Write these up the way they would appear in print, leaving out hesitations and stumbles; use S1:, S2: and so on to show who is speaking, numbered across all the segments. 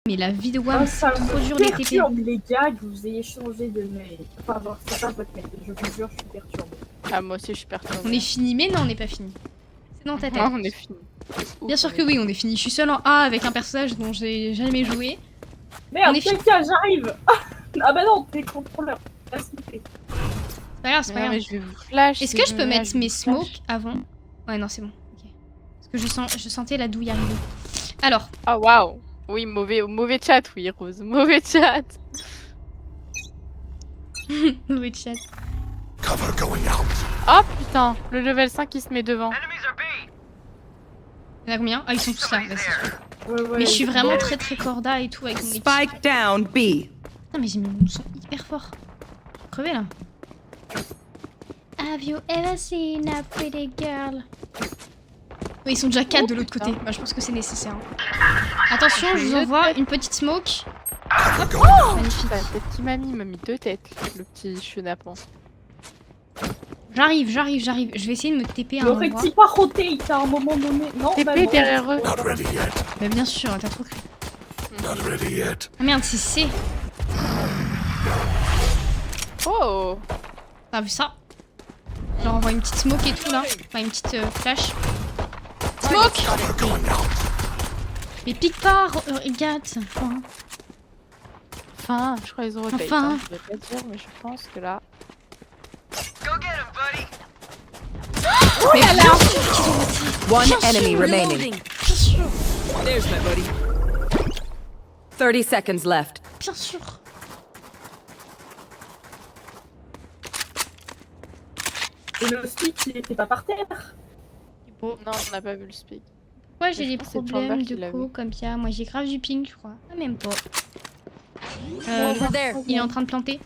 S1: Mais la vie de
S2: Ah,
S1: WAM,
S2: ça
S1: c'est trop
S2: me
S1: dur les TP.
S2: perturbe les gars que vous ayez changé de mail. Enfin, genre, c'est pas votre mail, je vous jure, je suis perturbée.
S3: Ah, moi aussi, je suis perturbée.
S1: On est fini, mais non, on n'est pas fini. C'est dans ta tête.
S3: Non, on est fini.
S1: Bien sûr que oui, on est fini. Je suis seule en A avec un personnage dont j'ai jamais joué.
S2: Merde,
S1: On est
S2: quelqu'un, j'arrive. Ah bah non, t'es contrôleur. Ah, s'il te plaît.
S1: C'est pas grave, c'est pas
S3: Non,
S1: grave.
S3: mais je vais vous flash.
S1: Est-ce
S3: si
S1: que je peux
S3: me
S1: mettre
S3: lâche,
S1: mes
S3: je vous flash.
S1: smokes avant? Ouais, non, c'est bon. Ok. Parce que je sentais la douille arriver. Alors,
S3: Ah, waouh. Oui, mauvais chat, oui, Rose. Mauvais chat.
S1: mauvais chat.
S4: Cover going out.
S3: Oh putain, le level 5 il se met devant.
S1: Il y en a combien? Ah, ils sont tous là, bah, c'est sûr.
S2: Ouais,
S1: Mais je suis vraiment très très corda et tout avec mon équipe.
S5: Spike down B.
S1: Putain, mais j'ai mis mon son hyper fort. Crevé là. Have you ever seen a pretty girl? Oui, ils sont déjà 4 de l'autre côté. Bah, je pense que c'est nécessaire. Attention, je vous envoie une petite smoke.
S4: Cover going out.
S1: Magnifique.
S3: Peut-être qu'il m'a mis 2 têtes, le petit chenapan.
S1: J'arrive. Je vais essayer de me TP à un endroit.
S2: N'aurait-il pas roté à un moment donné? Non, bah
S3: TP
S2: non.
S3: derrière eux.
S4: Not ready yet.
S1: Bah, bien sûr, t'as trop cru.
S4: Not ready yet.
S1: Ah merde, c'est C.
S3: Oh.
S1: T'as vu ça? Je leur envoie une petite smoke et tout là. Enfin, une petite flash. Smoke!
S4: Cover going out.
S1: Mais pique pas, Gat. Enfin,
S3: Enfin, je crois qu'ils ont rotate.
S1: Enfin.
S3: Hein. Je vais pas dire, mais je pense que là...
S1: mais bien sûr,
S5: One enemy remaining. There's my buddy. 30 seconds left.
S1: bien sûr.
S2: Et le speak, il était pas par terre.
S1: Bon.
S3: Non, on n'a pas vu le speak.
S1: Pourquoi j'ai
S3: je
S1: des
S3: pense que c'est
S1: problèmes
S3: Chamber qui
S1: de
S3: l'a
S1: co
S3: vu.
S1: comme ça? Moi j'ai grave du ping, je crois. Ah, même pas.
S5: Over there.
S1: Il est en train de planter.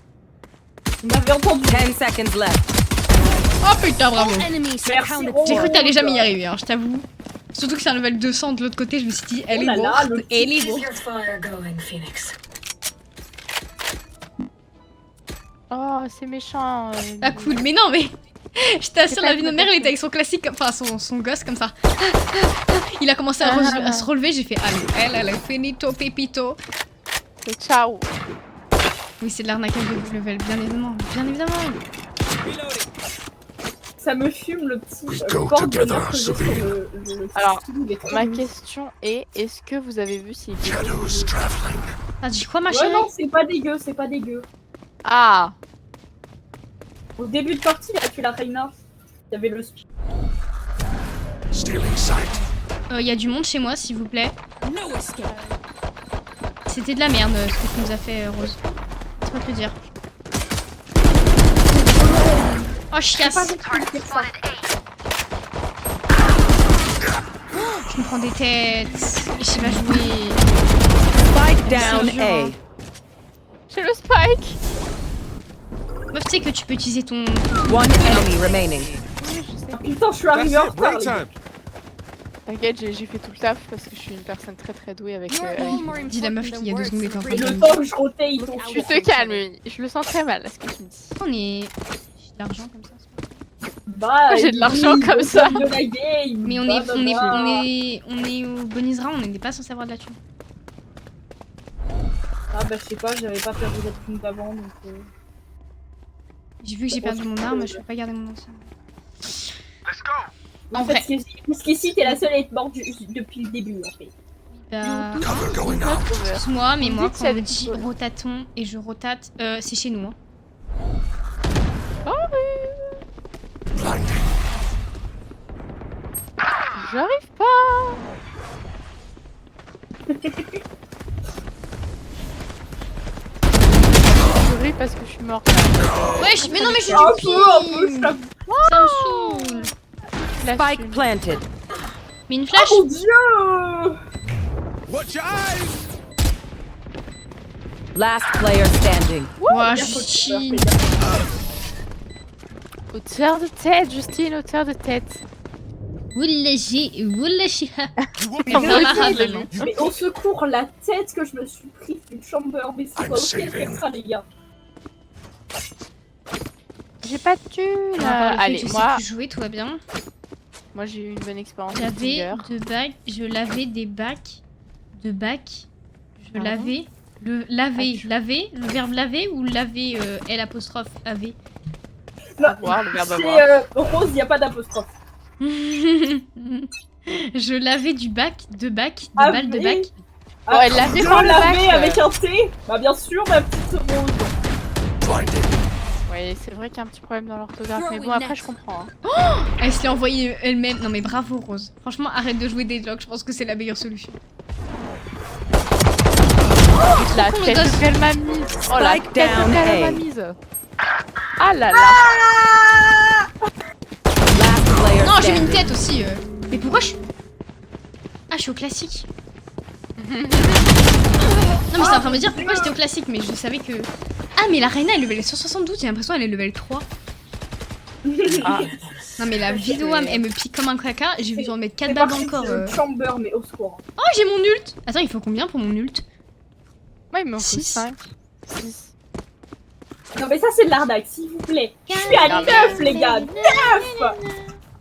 S2: Vous m'avez entendu.
S5: 10 seconds left.
S1: Oh putain, bravo!
S2: Merci.
S1: J'ai cru que t'allais jamais y arriver, hein, je t'avoue. Surtout que c'est un level 200 de l'autre côté, je me suis dit, elle
S2: Oh
S1: est
S2: là là,
S1: morte,
S2: le
S1: elle est morte.
S3: Oh, c'est méchant.
S1: Ah cool, mais non, mais je t'assure,
S3: C'est
S1: la
S3: pas
S1: vie de
S3: tout
S1: mère,
S3: à
S1: il
S3: fait.
S1: était avec son classique, enfin son gosse comme ça. Il a commencé à se relever, j'ai fait, allez, elle est finito, pépito.
S3: C'est ciao.
S1: Oui, c'est de l'arnaquage de level, bien évidemment, bien évidemment.
S2: Ça me fume le petit
S4: We go
S2: corps de
S4: together,
S2: notre jeu sur
S4: Sophie.
S2: le
S3: Alors,
S2: skill, il est trop
S3: Ma
S2: mignon.
S3: question est, est-ce que vous avez vu s'il y a
S4: Shadows traveling.
S1: T'as dit quoi, ma
S2: Ouais,
S1: chérie?
S2: non, c'est pas dégueu, c'est pas dégueu.
S3: Ah.
S2: Au début de partie, là, tu la Reina. Il y avait le speak.
S4: Stealing sight.
S1: Il y a du monde chez moi, s'il vous plaît. C'était de la merde, ce que tu nous as fait, Rose. Laisse-moi te le dire. Oh, chiasse! Je me prends des têtes. Je sais pas jouer.
S5: Spike down
S1: C'est dur,
S5: A.
S1: hein.
S3: J'ai le spike.
S1: Meuf, tu sais que tu peux utiliser ton...
S5: One enemy remaining.
S2: Ah, putain, je suis arrivée en retard. les gars.
S3: T'inquiète, j'ai fait tout le taf parce que je suis une personne très très douée avec...
S1: Dis la meuf qui il y a 2 secondes était en train
S2: Et
S1: de
S2: le
S1: me
S2: temps que je rotais, ils t'ont
S3: Tu te calmes, je le sens très mal, ce que tu me dis.
S1: On est... J'ai de l'argent comme ça.
S2: Bah,
S3: J'ai de l'argent
S2: oui,
S3: comme
S2: le
S3: ça.
S2: temps de la game.
S1: Mais on est au Bonisra, on n'est pas censé avoir de la thune.
S2: Ah bah je sais pas, j'avais pas perdu la thune d'avant donc...
S1: J'ai vu que j'ai perdu mon arme, je peux pas garder mon ancien. En
S2: En
S1: vrai.
S2: fait, parce qu'ici t'es la seule à être morte depuis le début en fait.
S1: Bah...
S4: Cover going out.
S1: Excuse-moi, mais
S3: Vous
S1: moi
S3: dites qu'il y a
S1: quand on
S3: des
S1: dit
S3: people.
S1: rotatons et je rotate, c'est chez nous. Hein.
S4: Blinding.
S3: J'arrive pas. Je ris parce que je suis morte.
S1: Wesh, mais non mais je suis
S2: Un
S1: du
S2: peu,
S1: ping.
S2: ça...
S1: Ça me saoule.
S3: La
S5: Spike
S3: thune.
S5: planted.
S1: Mais une flash.
S2: Oh mon dieu!
S4: Watch your eyes.
S5: Last player standing.
S1: Ouah,
S2: Bien, faut que tu
S1: Justine.
S3: Hauteur de tête, Justine, hauteur de tête.
S1: Oula chiha.
S2: Mais,
S1: Dans la rade, maintenant.
S2: mais au secours, la tête que je me suis prise d'une chamber, mais c'est
S4: I'm
S2: pas ok de
S4: saving.
S2: faire ça les gars.
S3: J'ai pas de thune. Allez,
S1: je sais
S3: moi,
S1: plus jouer, tout va bien.
S3: moi j'ai eu une bonne expérience. avec
S1: J'avais
S3: Tinder.
S1: 2 bacs, je lavais des bacs de bacs. Je laver. Le laver, laver, le verbe laver ou laver L apostrophe AV.
S3: Voir, le verbe avoir.
S2: C'est Rose, il n'y a pas d'apostrophe.
S1: Je lavais du bac, de
S2: Ah
S1: balle de
S2: oui.
S1: bac.
S3: Oh, elle l'a fait
S2: Je
S3: par le
S2: l'avais
S3: bac.
S2: avec un T. Bah bien sûr, ma petite Rose.
S4: Blinded.
S3: Oui, c'est vrai qu'il y a un petit problème dans l'orthographe, mais bon, après, je comprends. Hein.
S1: Elle se l'est envoyée elle-même. Non mais bravo Rose. Franchement, arrête de jouer des logs, je pense que c'est la meilleure solution.
S3: La
S1: con, le
S3: tête
S1: gosse.
S3: qu'elle m'a mise. Oh, la
S5: Spike
S3: tête
S5: down
S3: qu'elle
S5: A.
S3: m'a mise. Ah là là.
S5: Last player
S1: Non, j'ai mis une
S5: standing.
S1: tête aussi. Mais pourquoi je... Ah, je suis au classique. Non mais c'est en train de me dire pourquoi j'étais au classique, mais je savais que... Ah mais la Reina elle est level 172, j'ai l'impression qu'elle est level 3.
S3: Ah.
S1: Non mais la vidéo elle me pique comme un caca, j'ai vu en mettre 4
S2: C'est
S1: balles
S2: parti,
S1: encore.
S2: c'est le chamber, mais au secours.
S1: Oh j'ai mon ult. Attends, il faut combien pour mon ult?
S3: Ouais, il me faut
S1: Six.
S3: 5. 6.
S2: Non mais ça c'est de l'arnaque, s'il vous plaît. Je suis à
S3: Non,
S2: 9 les gars, 9.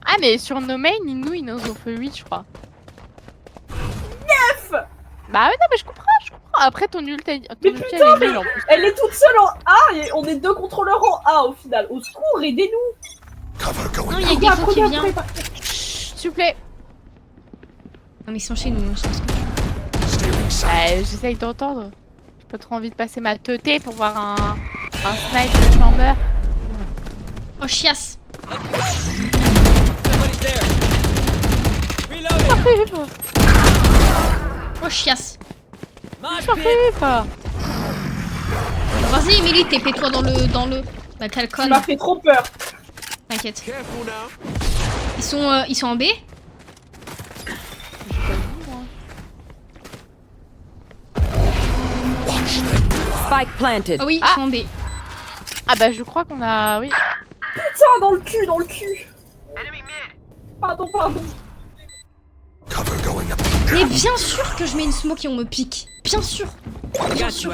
S3: Ah, mais sur nos mains, nous, ils nous ont fait 8, je crois.
S2: 9.
S3: Bah ouais, non, mais je comprends. Après, ton ulti,
S2: Mais
S3: elle est nulle en plus.
S2: Elle est toute seule en A et on est 2 contrôleurs en A au final. Au secours, aidez-nous.
S4: Cover going
S1: Non, il y a
S4: out.
S1: Gecko qui vient.
S3: Chut, s'il vous plaît.
S1: Non mais ils sont chez nous, je pense que...
S4: Stealing sight.
S3: J'essaye d'entendre. J'ai pas trop envie de passer ma teuté pour voir un snipe de chamber.
S1: Oh chiasse.
S3: J'arrive.
S1: Oh chiasse.
S3: J'arrive.
S1: Vas-y Emily, TP-toi dans le... Bah t'as le
S2: Tu
S1: con,
S2: m'as fait trop peur.
S1: t'inquiète.
S4: Careful now.
S1: Ils sont en B.
S5: Spike planted.
S1: Ah oui, ils sont en B.
S3: Ah bah je crois qu'on a... Oui.
S2: Putain, dans le cul, dans le cul. Pardon.
S4: Cover going up.
S1: Mais bien sûr que je mets une smoke et on me pique. Bien sûr. Bien sûr.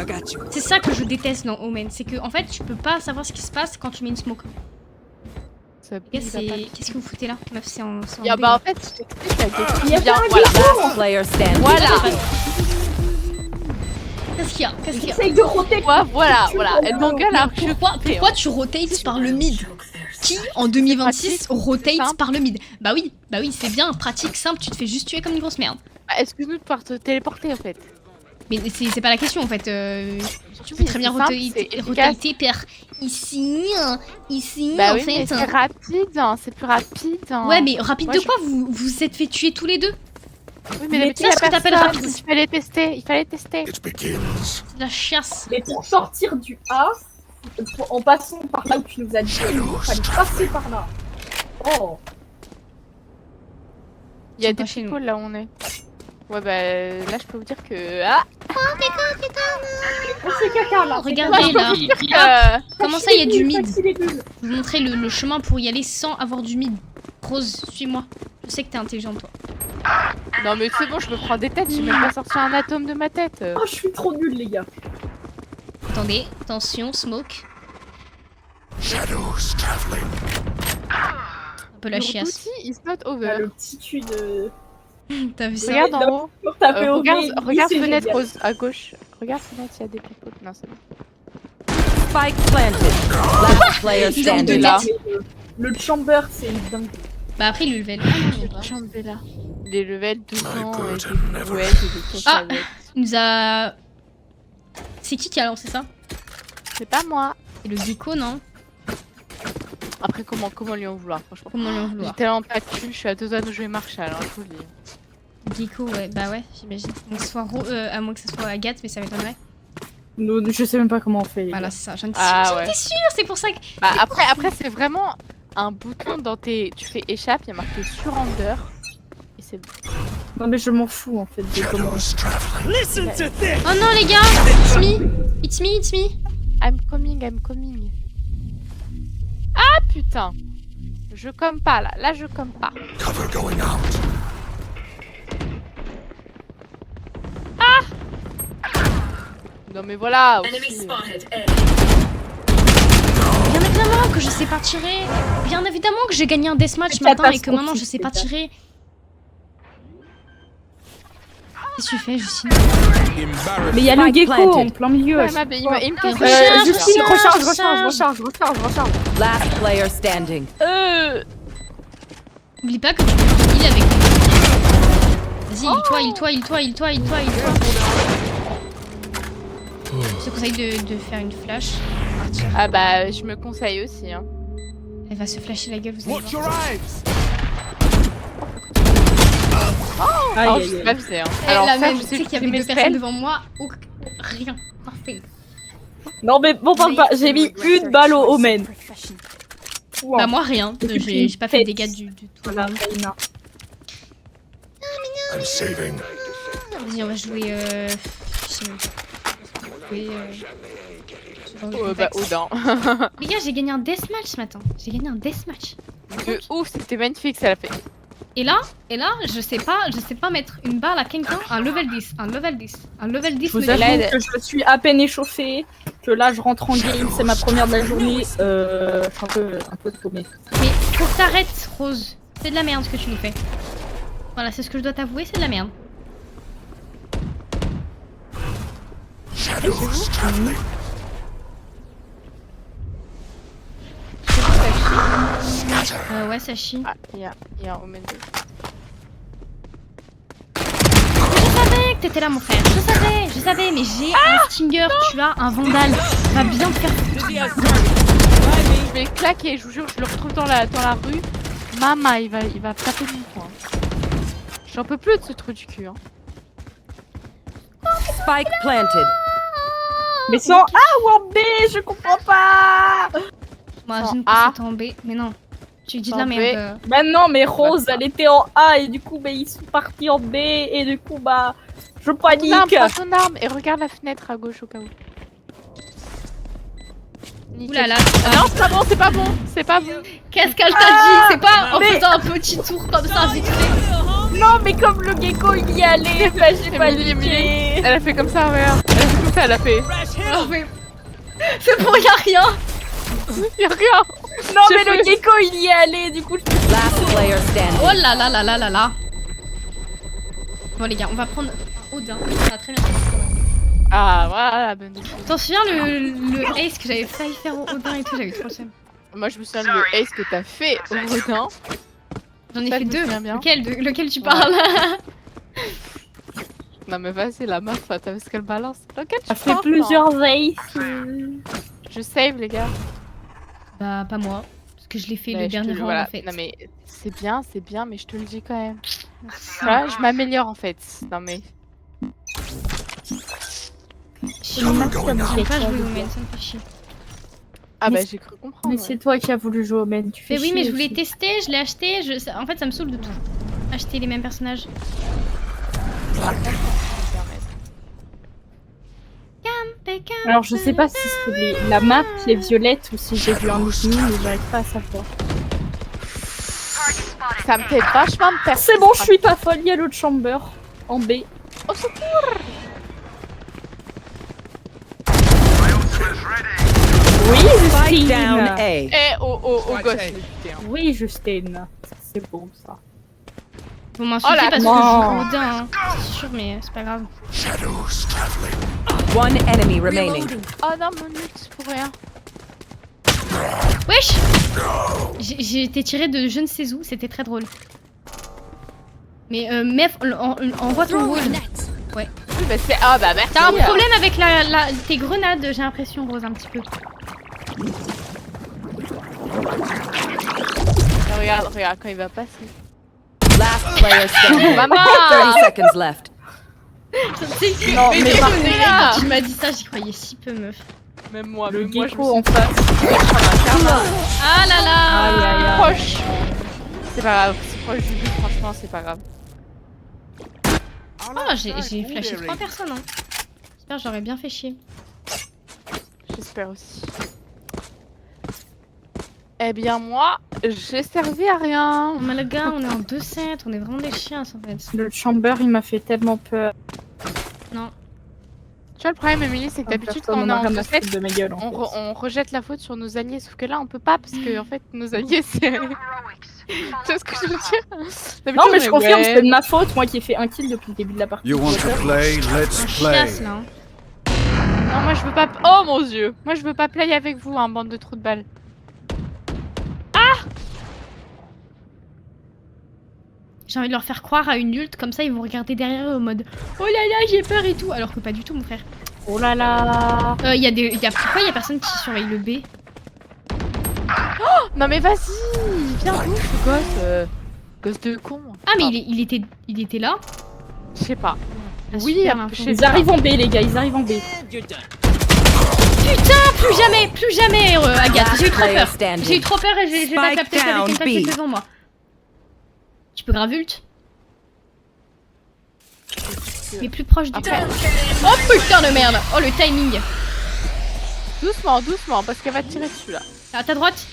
S1: C'est ça que je déteste dans Omen. C'est que en fait, tu peux pas savoir ce qui se passe quand tu mets une smoke.
S3: Ça
S1: Les gars, qu'est-ce que vous foutez là? Meuf, c'est en B.
S3: bah en fait, je t'explique, la Gecko
S2: Il y a
S3: qui vient.
S2: pas un
S3: Voilà.
S5: Last player standing.
S3: Voilà.
S1: Qu'est-ce qu'il y a? Qu'est-ce qu'il y a?
S2: J'essaye de roter.
S3: Voilà. Elle m'engueule alors que je
S1: Pourquoi tu rotates par le mid? Qui en 2026
S3: pratique,
S1: rotate
S3: simple.
S1: par le mid? Bah oui, c'est bien, pratique, simple, tu te fais juste tuer comme une grosse merde.
S3: Bah, excuse-nous de pouvoir te téléporter en fait.
S1: Mais c'est pas la question en fait. Tu peux
S3: Oui,
S1: très bien
S3: c'est simple, c'est efficace.
S1: rotater par ici,
S3: Bah
S1: en
S3: oui,
S1: fait.
S3: mais c'est rapide, hein, c'est plus rapide. Hein.
S1: Ouais, mais rapide
S3: Moi,
S1: de quoi? Vous vous êtes fait tuer tous les deux?
S3: Oui,
S2: Mais
S3: mais
S1: qu'est-ce que t'appelles rapide?
S3: Il fallait tester,
S4: It begins.
S1: C'est de la chiasse.
S2: Mais pour sortir du A, en passant par là où tu nous as dit, il fallait passer par là. Oh.
S3: Il y a
S1: Ils sont pas
S3: des
S1: chez nous.
S3: people là où on est. Ouais, bah là, je peux vous dire que. Ah!
S2: Oh, c'est caca là.
S1: Regardez là.
S3: Euh,
S1: Comment ça, il y a du mid?
S2: Taxi les bulles.
S1: Je vous montrer le chemin pour y aller sans avoir du mid. Rose, suis-moi. Je sais que t'es intelligente, toi.
S3: Non, mais c'est bon, je me prends des têtes, j'ai même pas sorti un atome de ma tête.
S2: Oh, je suis trop nulle, les gars.
S1: Attendez, attention, smoke.
S4: Shadows traveling.
S1: Un peu la
S3: Your
S1: chiasse.
S3: duty is not
S2: Ah,
S3: over.
S2: le petit cul de.
S1: T'as vu ça?
S3: Regarde en haut.
S2: Pour taper au
S3: Regarde,
S2: nez,
S3: regarde
S2: c'est
S3: fenêtre
S2: génial.
S3: rose à gauche. Regarde fenêtre, il y a des people. Non, c'est bon.
S5: Spike planted. Last player
S1: Ils ont deux
S5: standing.
S3: là.
S1: têtes.
S2: Le chamber, c'est une dingue.
S1: Bah après, le level. Ah non, il y a pas.
S3: Chambé là. Les levels 200
S4: My
S3: et
S4: burden
S3: des
S4: never
S3: brouettes et des
S1: Ah.
S3: cacahuètes.
S1: Il nous a... C'est qui a lancé ça?
S3: C'est pas moi.
S1: C'est le Gecko, non?
S3: Après, comment lui en vouloir, franchement.
S1: Comment lui en
S3: J'ai
S1: vouloir?
S3: tellement pas de thune, je suis à 2 doigts de jouer Marshall, hein, je vous le dis.
S1: Gecko, ouais, bah ouais, j'imagine. Donc, à moins que ce soit Agathe, mais ça m'étonnerait.
S2: Je sais même pas comment on fait. les
S1: Voilà,
S2: gars.
S1: c'est ça. J'en
S3: Ah,
S1: étais
S3: ouais.
S1: sûre, c'est pour ça que.
S3: Bah après c'est vraiment un bouton dans tes... Tu fais échappe, il y a marqué surrender. Et c'est bon.
S2: Non, mais je m'en fous en fait de comment.
S4: Shadows traveling.
S1: Oh non, les gars! It's me! It's me, it's me!
S3: I'm coming. Ah putain. Je comme pas là, là je comme pas.
S4: Cover going out.
S3: Non mais voilà aussi.
S1: Bien évidemment que je sais pas tirer! Bien évidemment que j'ai gagné un deathmatch ce
S2: C'est
S1: matin et que maintenant je
S2: catastrophique,
S1: sais pas
S2: les gars.
S1: tirer! Qu'est-ce que tu fais, Justine?
S2: Mais il y a le
S5: Spike
S2: gecko
S5: planted.
S2: en plein milieu.
S3: Ouais, il me casse
S2: Justine,
S1: Recharge.
S2: recharge.
S5: Last player standing.
S1: Oublie pas que tu peux heal avec. Vas-y, il-toi. Je te conseille de faire une flash. Partir.
S3: Ah bah, je me conseille aussi. Hein.
S1: Elle va se flasher la gueule, vous allez
S4: Watch
S1: voir.
S4: your eyes.
S3: Oh, je sais pas faisais. Hein. Alors,
S1: la
S3: ça,
S1: même,
S3: je
S1: tu
S3: sais
S1: sais
S3: que
S1: qu'il y avait
S3: mes
S1: deux personnes
S3: spells.
S1: devant moi ou rien. Parfait.
S2: Non mais bon, parle pas, j'ai mis une balle au Omen.
S1: Bah moi rien, j'ai pas fait de dégâts du tout.
S2: Voilà, Reina.
S4: I'm saving.
S1: Vas-y, on va jouer. Je sais même pas. Jouer, dans le
S3: Oh, bah,
S1: contexte.
S3: Odin.
S1: Les gars, j'ai gagné un deathmatch ce matin. J'ai gagné un deathmatch.
S3: De ouf, c'était magnifique, ça l'a fait.
S1: Et là, je sais pas mettre une balle à quelqu'un, un level 10.
S2: Je vous
S1: me
S2: avoue
S3: l'aide.
S2: que je suis à peine échauffée, que là je rentre en game, c'est ma première de la journée, je suis un peu paumée.
S1: Mais faut que t'arrêtes, Rose. C'est de la merde ce que tu nous fais. Voilà, c'est ce que je dois t'avouer, c'est de la merde.
S4: Shadows traveling.
S1: Ouais, ça chie.
S3: Ah, il y a un Omen 2.
S1: Je savais que t'étais là, mon frère. Je savais, mais j'ai un Stinger, tu as un Vandal. Va bien te faire foutre.
S3: Je vais le claquer, je vous jure, je le retrouve dans la rue. Mama, il va taper mon poing. J'en peux plus de ce trou du cul. Hein.
S5: Spike planted.
S2: Mais sans A ou en B, je comprends pas.
S1: Moi,
S3: Sans
S1: je ne
S3: A.
S1: peux tomber. Mais non, tu dis de
S3: Sans
S1: la
S3: B.
S1: merde.
S2: Bah non, mais Rose, elle était en A et du coup, bah, ils sont partis en B et du coup, bah, je panique.
S3: Prends ton arme et regarde la fenêtre à gauche au cas où. Nickel.
S1: Oulala.
S3: Ah non, c'est pas bon, c'est pas bon.
S1: Qu'est-ce qu'elle t'a dit? C'est pas en
S2: mais-
S1: faisant un petit tour comme ça, vite fait.
S2: Non, mais comme le gecko il y allait, bah j'ai
S3: Emily,
S2: paniqué.
S3: Elle a fait comme ça, regarde. Elle a fait comme ça, elle a fait.
S1: Alors, mais... C'est pour y a rien.
S3: Y'a rien.
S2: Non,
S3: J'ai
S2: mais le
S3: fait-
S2: gecko il y allait, du coup, je
S5: Last player standing.
S1: Oh là là là là là là. Bon les gars, on va prendre un Odin. Ça va très bien.
S3: Ah, voilà la bonne chose.
S1: T'en souviens le ace que j'avais failli faire au Odin et tout, j'avais trop le seum.
S3: Moi, je me souviens de le ace que t'as fait au Rodin.
S1: J'en ai
S3: Ça,
S1: fait
S3: je me
S1: deux.
S3: souviens bien.
S1: Lequel tu parles?
S3: Non, mais vas-y, la meuf, t'as vu ce qu'elle balance. Lequel tu
S2: Ça fait
S3: parles,
S2: plusieurs aces.
S3: Je save, les gars.
S1: Bah pas moi, parce que je l'ai fait
S3: Bah,
S1: le
S3: je te
S1: dernier
S3: le-
S1: round
S3: voilà.
S1: en fait.
S3: Non, mais c'est bien, mais je te le dis quand même. Voilà, je m'améliore en fait. Non, mais.
S4: Cover going
S1: J'ai
S4: out.
S1: pas joué au main, ça me fait chier.
S3: Ah,
S2: Mais
S3: bah, j'ai cru comprendre.
S2: Mais
S3: ouais.
S2: c'est toi qui as voulu jouer au main, tu fais
S1: Mais oui, mais
S2: chier
S1: je voulais
S2: aussi.
S1: tester, je l'ai acheté, en fait ça me saoule de tout. Acheter les mêmes personnages.
S2: Alors je sais pas si c'est la map qui est violette ou si j'ai vu un ennemi, mais j'arrive pas à savoir.
S3: Ça me fait vachement de perdre.
S2: C'est bon, je suis pas folle, il y a l'autre chamber en B.
S3: Au secours.
S2: Oui,
S5: Spike down
S2: Justine.
S5: A.
S3: Eh, au gosse, le putain.
S2: Oui, Justine. C'est bon ça.
S1: Vous m'insultez
S3: Oh là
S1: parce que
S2: non.
S1: je joue au Odin, hein. C'est sûr, mais c'est pas grave.
S4: Shadows traveling.
S5: One enemy remaining.
S3: Oh non, mon ult, c'est pour rien.
S1: Wesh! J'ai été tiré de je ne sais où, c'était très drôle. Mais meuf, envoie ton rôle.
S3: Oui, bah c'est. Ah, bah merci.
S1: T'as un problème avec tes grenades, j'ai l'impression, Rose, un petit peu.
S3: Regarde, quand il va passer.
S5: Last player standing.
S3: Maman
S5: 30 seconds left.
S2: Non,
S3: mais
S2: mais
S3: t'es
S2: par
S3: où,
S2: contre,
S3: t'es là?
S1: Tu m'as dit ça, j'y croyais si peu, meuf.
S3: Même moi,
S2: le
S3: même moi, je me
S2: gecko
S3: suis
S2: en face.
S1: Ah là là!
S2: Aïe, aïe, aïe.
S3: proche. C'est pas grave, c'est proche du but, franchement, c'est pas grave.
S1: Oh, j'ai flashé 3 personnes, hein. J'espère que j'aurais bien fait chier.
S3: J'espère aussi. Eh bien, moi, j'ai servi à rien.
S1: Oh, mais le gars, on est en 2-7, on est vraiment des chiens, en fait.
S2: Le chamber il m'a fait tellement peur.
S1: Non.
S3: Tu vois, le problème, Emily, c'est que d'habitude, quand on est en 2-7,
S2: de ma gueule. En fait.
S3: on rejette la faute sur nos alliés. Sauf que là, on peut pas parce que, en fait, nos alliés, c'est. Tu vois ce que je veux dire?
S2: Non, mais je confirme,
S3: ouais.
S2: c'est de ma faute, moi qui ai fait un kill depuis le début de la partie.
S4: You want to play? Let's play.
S1: Chiasse là. Hein.
S3: Non, moi, je veux pas. Oh mon dieu! Moi, je veux pas play avec vous, hein, bande de trous de balles.
S1: J'ai envie de leur faire croire à une ult, comme ça ils vont regarder derrière eux au mode oh là là j'ai peur et tout, alors que pas du tout mon frère.
S2: Oh là là.
S1: Pourquoi il y a personne qui surveille le B?
S3: Non, mais vas-y! Viens, d'où ce gosse? Gosse de con.
S1: Ah mais il était là.
S3: Je sais pas.
S1: Ah,
S3: Oui,
S1: super,
S3: après,
S1: info.
S3: je sais
S2: Ils
S3: pas.
S2: arrivent en B, les gars, ils arrivent en B.
S1: Putain, plus jamais Agathe, j'ai eu trop
S5: Player
S1: peur.
S5: standing.
S1: J'ai eu trop peur et j'ai pas
S5: Spike
S1: capté qu'il y avait
S5: down,
S1: quelqu'un qui
S5: B.
S1: était devant moi. Tu peux grave ult? Il est plus proche du
S3: Après.
S1: Oh putain de merde. Oh le timing.
S3: Doucement, doucement, parce qu'elle va te tirer dessus là.
S1: À ta droite?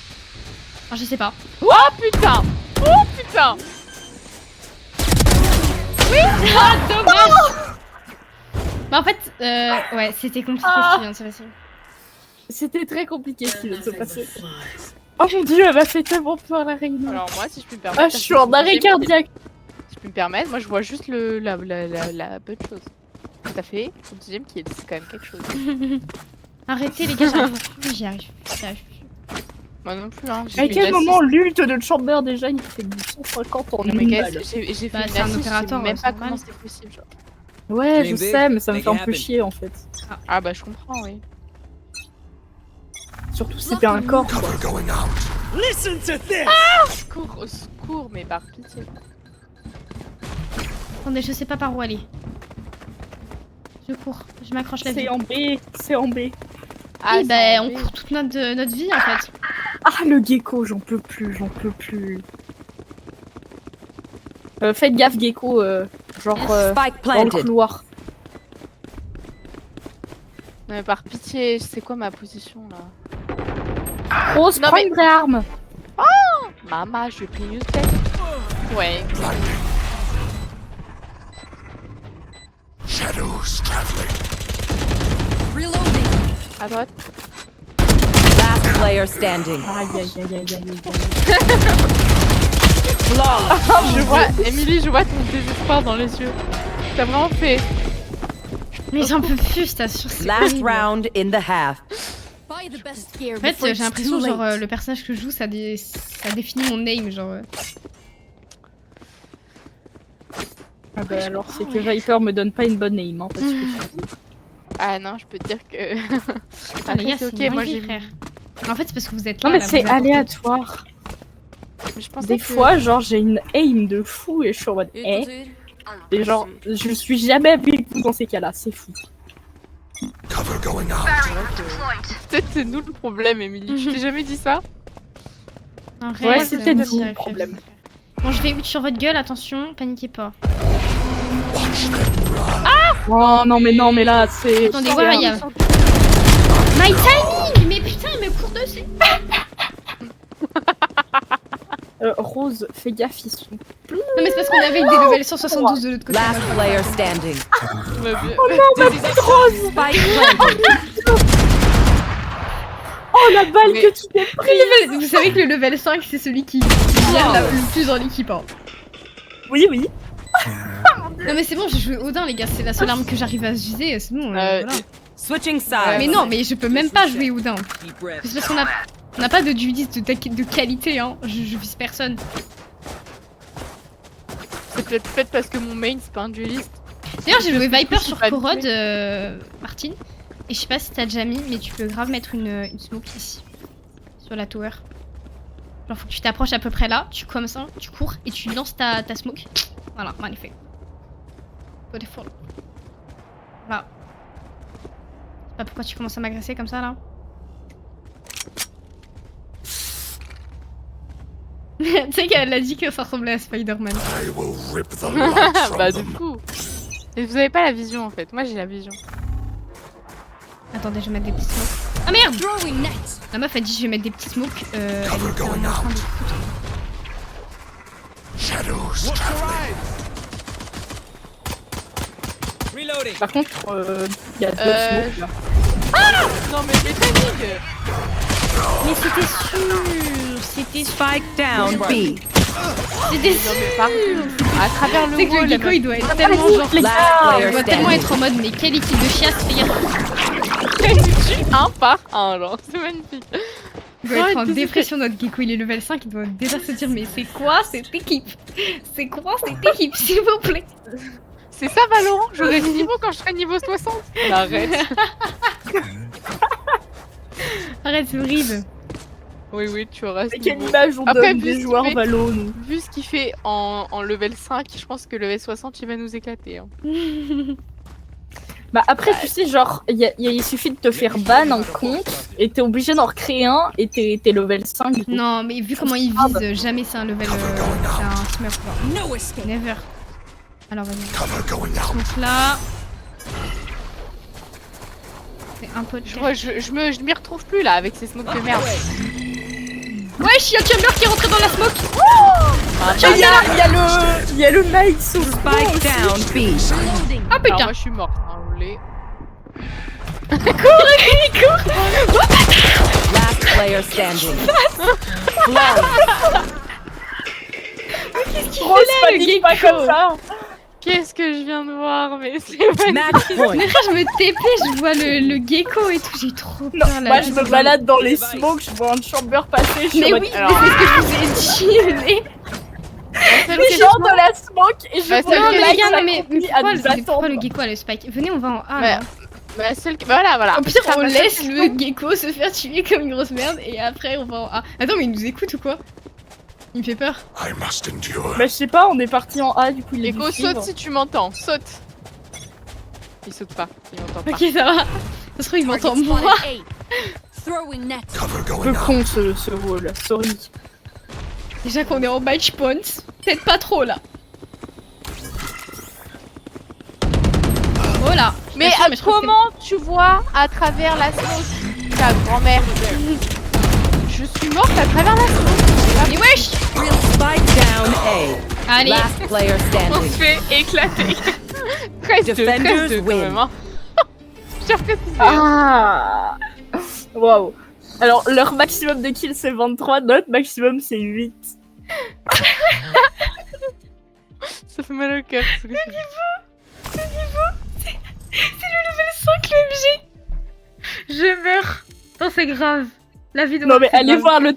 S1: Oh, je sais pas.
S3: Oh putain! Oh putain!
S1: Ah dommage. Bah en fait, ouais, c'était compliqué ce qui vient de se passer.
S2: C'était très compliqué ce qui vient de se passer. Oh mon dieu, elle m'a fait tellement peur la reine.
S3: Alors moi, si je peux me permettre...
S2: Ah, je suis en arrêt cardiaque.
S3: Si je peux me permettre, moi je vois juste la bonne chose. Tout à fait. Le deuxième qui est c'est quand même quelque chose.
S1: Arrêtez les gars, j'arrive plus, j'y arrive plus.
S3: Moi non plus, hein.
S2: À quel moment l'ult de Chamber déjà il fait du 150 en
S3: Non mais
S2: une
S3: guys,
S2: balle.
S3: j'ai fait
S1: Bah,
S3: une
S1: c'est un
S3: assist,
S1: opérateur,
S3: je sais même
S1: c'est
S3: pas
S1: normal.
S3: comment c'est possible. Genre.
S2: Ouais, je sais, mais ça me fait un peu chier en fait.
S3: Ah bah je comprends, oui.
S2: Surtout c'était un corps. quoi.
S4: Cover going out.
S3: Au secours, au secours, mais par pitié.
S1: Attendez, je sais pas par où aller. Je cours, je m'accroche la vie.
S2: C'est en B, c'est en B.
S3: Ah,
S1: Oui, bah
S3: c'est
S1: on
S3: embêtant.
S1: court toute notre vie en fait.
S2: Ah le gecko, j'en peux plus, j'en peux plus. Faites gaffe gecko, genre
S5: Spike
S2: dans le
S5: planted.
S2: couloir.
S3: Non mais par pitié, c'est quoi ma position là?
S2: Rose,
S3: Non,
S2: prends
S3: mais-
S2: une vraie arme.
S3: Maman, je prie une tête. Ouais.
S4: Shadows traveling.
S3: À droite.
S5: Last player standing.
S2: Aïe aïe aïe aïe aïe.
S3: Je vois, Emily, je vois ton désespoir dans les yeux. T'as vraiment fait.
S1: Mais j'en peux plus, je t'assure. c'est
S5: Last
S1: horrible.
S5: round in the half.
S1: En fait, j'ai l'impression genre le personnage que je joue, ça définit mon name, genre.
S2: Ah bah alors c'est que Viper me donne pas une bonne aim hein, parce que
S3: Ah non, je peux te dire que.
S1: Ah, les gars,
S3: c'est
S1: c'est
S3: ok, moi
S1: dingue,
S3: j'ai.
S1: frère. En fait, c'est parce que vous êtes là.
S2: non mais
S1: là,
S2: c'est
S1: vous apportez-
S2: aléatoire.
S3: Mais je pensais
S2: Des
S3: que-
S2: fois genre j'ai une aim de fou et je suis en mode eh. Et genre je suis jamais avec vous dans ces cas-là, c'est fou.
S4: Cover going out.
S3: Peut-être c'est nous le problème, Emily. Je t'ai jamais dit ça?
S1: En vrai,
S2: Ouais,
S1: c'est
S2: c'est peut-être
S1: moi,
S2: vous
S1: j'y
S2: le
S1: arrive plus.
S2: problème.
S1: Bon, je vais ult sur votre gueule, attention, paniquez pas.
S2: Oh non mais là c'est.
S1: Attendez,
S2: c'est
S1: voir,
S2: un-
S1: il y a. My timing! Mais putain, il me court dessus!
S2: Rose, fais gaffe, ils sont.
S1: Non, mais c'est parce qu'on avait des levels 172 de l'autre côté.
S5: Last player standing.
S3: Oh
S5: Spike planted.
S2: Oh la balle
S3: Mais-
S2: que tu t'es pris.
S1: Vous savez que le level 5, c'est celui qui vient le plus dans l'équipe. Hein.
S2: Oui oui.
S1: Non, mais c'est bon, j'ai joué Odin, les gars, c'est la seule arme que j'arrive à user, c'est bon. Voilà.
S5: Switching
S1: Mais
S5: sides.
S1: non, mais je peux même pas jouer Odin. C'est parce qu'on a pas de dueliste de qualité, hein. Je vise personne.
S3: C'est peut-être parce que mon main c'est pas un dueliste.
S1: D'ailleurs, j'ai joué Viper
S3: je suis
S1: sur
S3: pas
S1: Korod,
S3: habituée.
S1: Martine. Et je sais pas si t'as déjà mis, mais tu peux grave mettre une smoke ici. Sur la tower. Genre, faut que tu t'approches à peu près là, tu comme ça, tu cours et tu lances ta smoke. Voilà, magnifique. Beautiful. Là. Je sais pas pourquoi tu commences à m'agresser comme ça là. Tu sais qu'elle a dit que ça ressemblait à Spider-Man.
S4: I will rip the light from
S3: Bah de
S4: them.
S3: fou. Et vous avez pas la vision en fait. Moi j'ai la vision.
S1: Attendez, je vais mettre des petits smokes. Ah merde! La meuf a dit je vais mettre des petits smokes. Elle
S4: Cover
S1: était en
S4: going
S1: train de
S4: out.
S1: foutre.
S4: Shadows traveling.
S5: Reloading.
S2: Par contre, il y a deux smokes là.
S3: Non mais timing.
S1: Mais c'était sûr. C'était sûr.
S5: Spike down B.
S1: C'était
S3: Non
S1: sûr.
S3: mais pardon. À travers le
S1: C'est que le
S3: wall.
S1: gecko il doit être
S2: Ah,
S1: tellement
S2: vas-y,
S1: genre.
S2: les
S5: Last
S2: gars.
S1: Il
S5: player
S1: doit tellement
S5: standing.
S1: être en mode mais quelle équipe de chiasse frère.
S3: Elle nous tue un par un, genre. C'est magnifique.
S1: Il doit être en
S3: Arrête de
S1: dépression notre gecko, il est level 5, il doit déjà se dire mais c'est quoi cette équipe? C'est quoi cette équipe s'il vous plaît?
S3: C'est ça Valorant. J'aurai ce niveau quand je serai niveau 60. Arrête.
S1: Arrête ce ride.
S3: Oui, tu auras ce
S2: Mais quelle
S3: niveau.
S2: image on
S3: Après,
S2: donne
S3: vu ce
S2: des
S3: qu'il
S2: joueurs
S3: fait-
S2: Valo, nous.
S3: Vu ce qu'il fait en level 5, je pense que level 60 il va nous éclater. Hein.
S2: Bah après, tu sais, genre, il suffit de te faire ban un compte et t'es obligé d'en recréer un et t'es level 5 du coup.
S1: Non mais vu comment il vise, jamais c'est un level. C'est un smurf.
S5: No escape.
S1: Never. Alors vas-y.
S4: Cover going out.
S1: Donc là. C'est un peu de terre.
S3: Je m'y retrouve plus là avec ces smokes de merde.
S1: Wesh, y'a Chamber qui est rentré dans la smoke.
S3: Enfin,
S2: Il y a le Night Soul.
S5: Spike down B.
S1: Ah
S3: alors
S1: putain.
S3: moi je suis morte. Hein, vous voulez.
S5: Last player standing.
S2: Grosse
S1: là, le
S2: panique pas
S1: gecko
S2: comme ça.
S3: Qu'est-ce que je viens de voir, mais c'est magnifique.
S5: Match point.
S1: Mais frère, je me TP, je vois le gecko et tout, j'ai trop
S2: Non,
S1: peur là.
S2: moi je me balade dans les smokes, je vois un chamber passer, je suis en
S1: Mais
S2: mode,
S1: oui,
S3: alors-
S1: mais c'est ce que je vous ai dit.
S2: les gens de la smoke et je
S3: Bah,
S2: vois
S3: c'est
S1: Non
S2: le
S1: mais
S3: ok,
S1: les gars, non
S2: Night
S1: mais
S2: accroupi à
S1: pourquoi,
S2: nous
S1: pourquoi le
S2: attendre.
S1: gecko a le spike? Venez, on va en A.
S3: Bah,
S1: là.
S3: Bah, celle que... Voilà.
S1: Au pire,
S3: Ça
S1: on
S3: va,
S1: laisse
S3: ça,
S1: le gecko se faire tuer comme une grosse merde et après on va en A. Attends, mais il nous écoute ou quoi? Il me fait peur.
S4: I must endure.
S2: Bah je sais pas, on est parti en A du coup il est
S3: Echo, saute si tu m'entends. Saute. Il saute pas. Il m'entend pas.
S1: Ok, ça va. Ça se trouve, il m'entend moi.
S5: Throwing net.
S4: Cover
S2: Un
S4: going
S2: peu
S4: out.
S2: con ce rôle, sorry.
S1: Déjà qu'on est en match points, peut-être pas trop là. Voilà.
S3: Mais,
S1: Bien sûr, je crois que
S3: comment tu vois à travers la smoke ta grand-mère? Je suis morte à travers la smoke.
S1: c'est- Mais wesh.
S5: Spike down A.
S1: Allez.
S5: Last player
S3: On
S5: standing.
S3: se fait éclater. 13-2,
S5: Defenders
S3: 13-2 quand
S5: win.
S3: même. Hein. J'ai précisé.
S2: Ah waouh. Alors leur maximum de kills c'est 23, notre maximum c'est 8.
S3: Ça fait mal au cœur. ce que tu dis.
S1: C'est le level 5 le MG. Je meurs. Non, c'est grave. La vie de
S2: Non
S1: moi,
S2: mais
S1: c'est
S2: allez
S1: grave.
S2: voir le